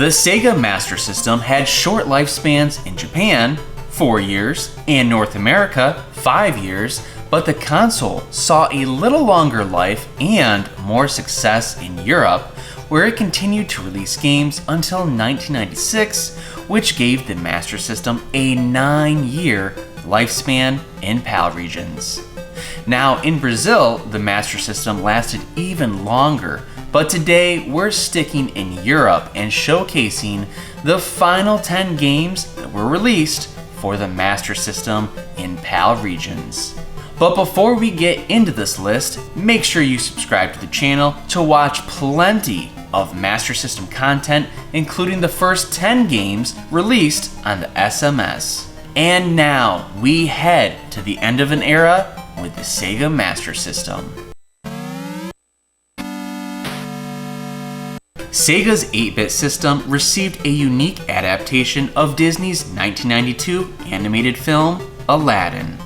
The Sega Master System had short lifespans in Japan, 4 years, and North America, 5 years, but the console saw a little longer life and more success in Europe, where it continued to release games until 1996, which gave the Master System a 9-year lifespan in PAL regions. Now, in Brazil, the Master System lasted even longer, but today we're sticking in Europe and showcasing the final 10 games that were released for the Master System in PAL regions. But before we get into this list, make sure you subscribe to the channel to watch plenty of Master System content, including the first 10 games released on the SMS. And now we head to the end of an era with the Sega Master System. Sega's 8-bit system received a unique adaptation of Disney's 1992 animated film, Aladdin.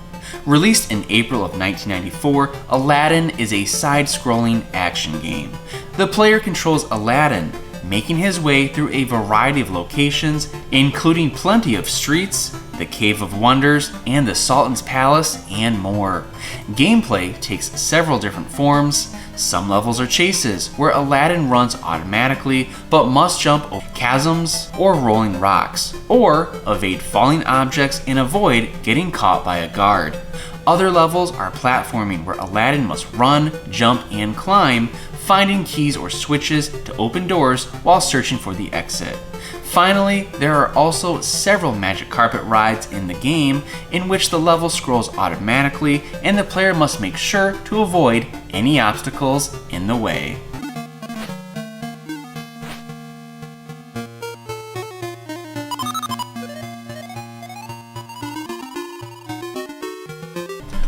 Released in April of 1994, Aladdin is a side-scrolling action game. The player controls Aladdin, making his way through a variety of locations, including plenty of streets, the Cave of Wonders, and the Sultan's Palace, and more. Gameplay takes several different forms. Some levels are chases, where Aladdin runs automatically but must jump over chasms or rolling rocks, or evade falling objects and avoid getting caught by a guard. Other levels are platforming, where Aladdin must run, jump, and climb, finding keys or switches to open doors while searching for the exit. Finally, there are also several magic carpet rides in the game, in which the level scrolls automatically and the player must make sure to avoid any obstacles in the way.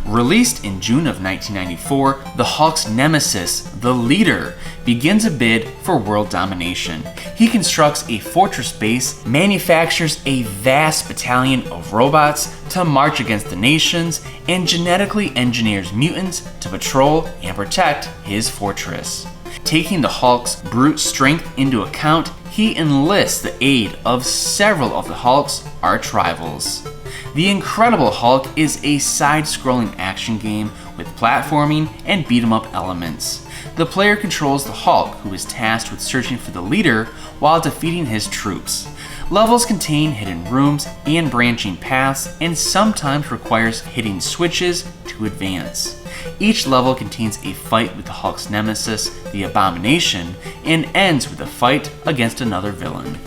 Released in June of 1994, the Hulk's nemesis, the Leader, begins a bid for world domination. He constructs a fortress base, manufactures a vast battalion of robots to march against the nations, and genetically engineers mutants to patrol and protect his fortress. Taking the Hulk's brute strength into account, he enlists the aid of several of the Hulk's arch-rivals. The Incredible Hulk is a side-scrolling action game with platforming and beat-em-up elements. The player controls the Hulk, who is tasked with searching for the Leader while defeating his troops. Levels contain hidden rooms and branching paths, and sometimes requires hitting switches to advance. Each level contains a fight with the Hulk's nemesis, the Abomination, and ends with a fight against another villain.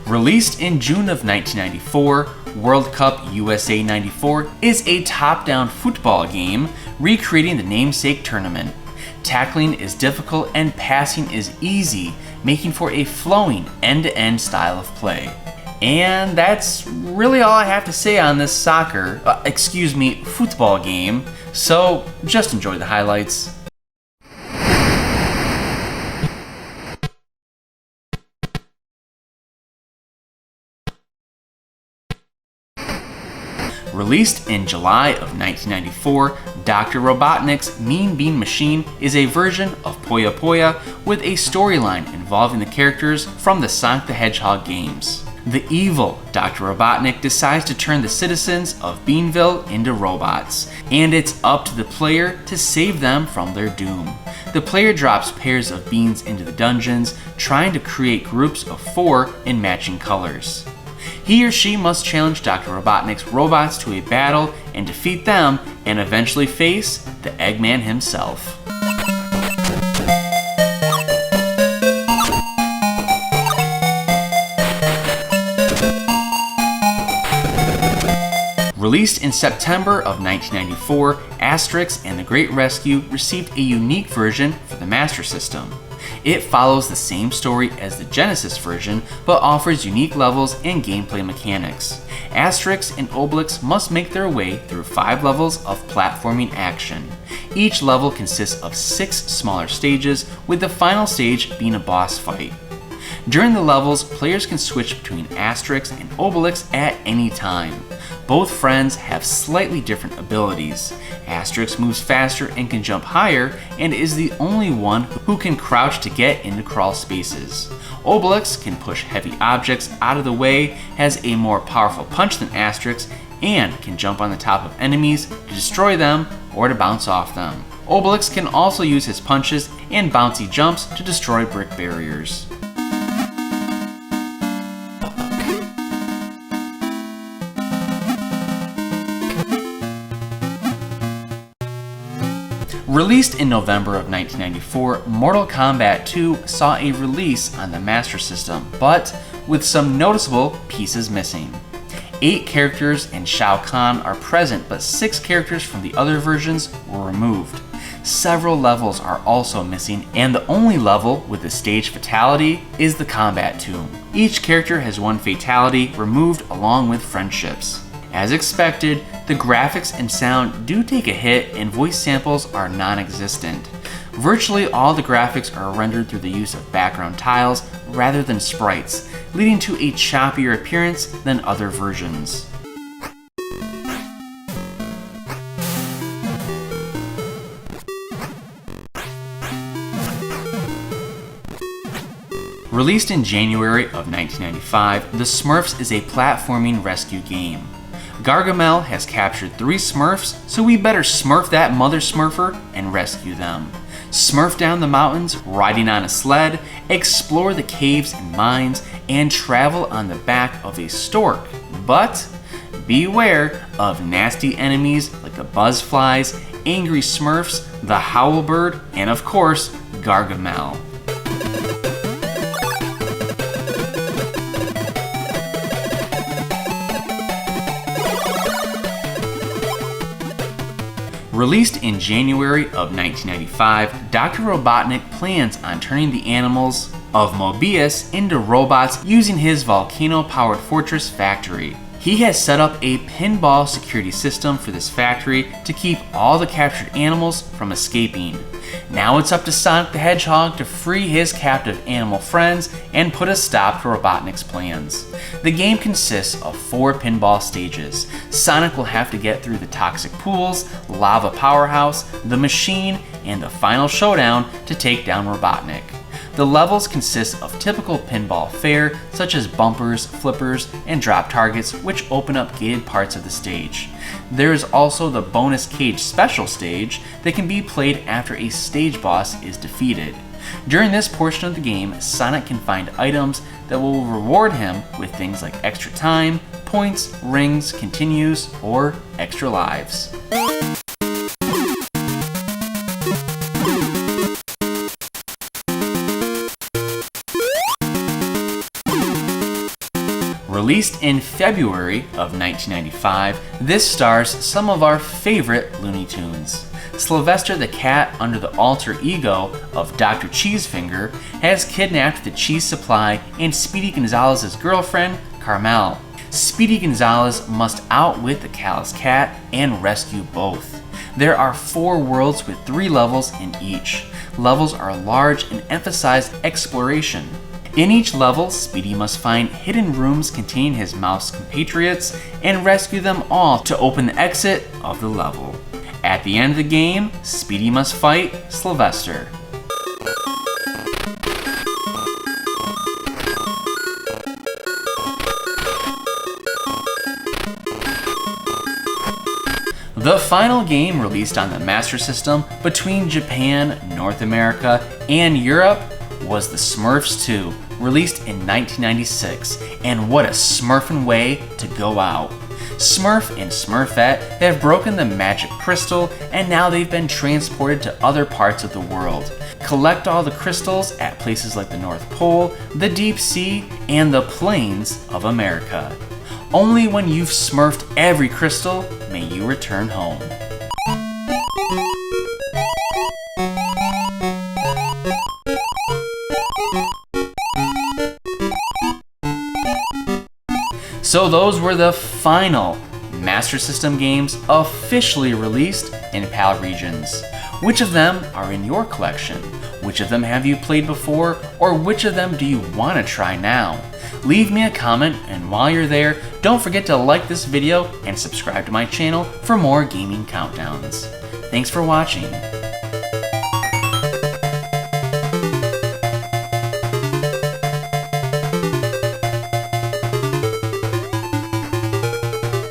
Released in June of 1994, World Cup USA 94 is a top-down football game recreating the namesake tournament. Tackling is difficult and passing is easy, making for a flowing end-to-end style of play. And that's really all I have to say on this football game, so just enjoy the highlights. Released in July of 1994, Dr. Robotnik's Mean Bean Machine is a version of Puyo Puyo with a storyline involving the characters from the Sonic the Hedgehog games. The evil Dr. Robotnik decides to turn the citizens of Beanville into robots, and it's up to the player to save them from their doom. The player drops pairs of beans into the dungeons, trying to create groups of 4 in matching colors. He or she must challenge Dr. Robotnik's robots to a battle and defeat them, and eventually face the Eggman himself. Released in September of 1994, Asterix and the Great Rescue received a unique version for the Master System. It follows the same story as the Genesis version, but offers unique levels and gameplay mechanics. Asterix and Obelix must make their way through 5 levels of platforming action. Each level consists of 6 smaller stages, with the final stage being a boss fight. During the levels, players can switch between Asterix and Obelix at any time. Both friends have slightly different abilities. Asterix moves faster and can jump higher, and is the only one who can crouch to get into crawl spaces. Obelix can push heavy objects out of the way, has a more powerful punch than Asterix, and can jump on the top of enemies to destroy them or to bounce off them. Obelix can also use his punches and bouncy jumps to destroy brick barriers. Released in November of 1994, Mortal Kombat 2 saw a release on the Master System, but with some noticeable pieces missing. 8 characters and Shao Kahn are present, but 6 characters from the other versions were removed. Several levels are also missing, and the only level with the stage fatality is the Combat Tomb. Each character has one fatality removed along with friendships. As expected, the graphics and sound do take a hit and voice samples are non-existent. Virtually all the graphics are rendered through the use of background tiles rather than sprites, leading to a choppier appearance than other versions. Released in January of 1995, The Smurfs is a platforming rescue game. Gargamel has captured 3 Smurfs, so we better smurf that mother smurfer and rescue them. Smurf down the mountains, riding on a sled, explore the caves and mines, and travel on the back of a stork. But beware of nasty enemies like the buzzflies, angry Smurfs, the Howlbird, and of course, Gargamel. Released in January of 1995, Dr. Robotnik plans on turning the animals of Mobius into robots using his volcano-powered fortress factory. He has set up a pinball security system for this factory to keep all the captured animals from escaping. Now it's up to Sonic the Hedgehog to free his captive animal friends and put a stop to Robotnik's plans. The game consists of 4 pinball stages. Sonic will have to get through the toxic pools, lava powerhouse, the machine, and the final showdown to take down Robotnik. The levels consist of typical pinball fare, such as bumpers, flippers, and drop targets, which open up gated parts of the stage. There is also the bonus cage special stage that can be played after a stage boss is defeated. During this portion of the game, Sonic can find items that will reward him with things like extra time, points, rings, continues, or extra lives. Released in February of 1995, this stars some of our favorite Looney Tunes. Sylvester the cat, under the alter ego of Dr. Cheesefinger, has kidnapped the cheese supply and Speedy Gonzalez's girlfriend, Carmel. Speedy Gonzalez must outwit the callous cat and rescue both. There are 4 worlds with 3 levels in each. Levels are large and emphasize exploration. In each level, Speedy must find hidden rooms containing his mouse compatriots and rescue them all to open the exit of the level. At the end of the game, Speedy must fight Sylvester. The final game released on the Master System between Japan, North America, and Europe was The Smurfs 2, released in 1996, and what a smurfin' way to go out. Smurf and Smurfette have broken the magic crystal, and now they've been transported to other parts of the world. Collect all the crystals at places like the North Pole, the Deep Sea, and the Plains of America. Only when you've smurfed every crystal may you return home. So those were the final Master System games officially released in PAL regions. Which of them are in your collection? Which of them have you played before, or which of them do you want to try now? Leave me a comment, and while you're there, don't forget to like this video and subscribe to my channel for more gaming countdowns. Thanks for watching.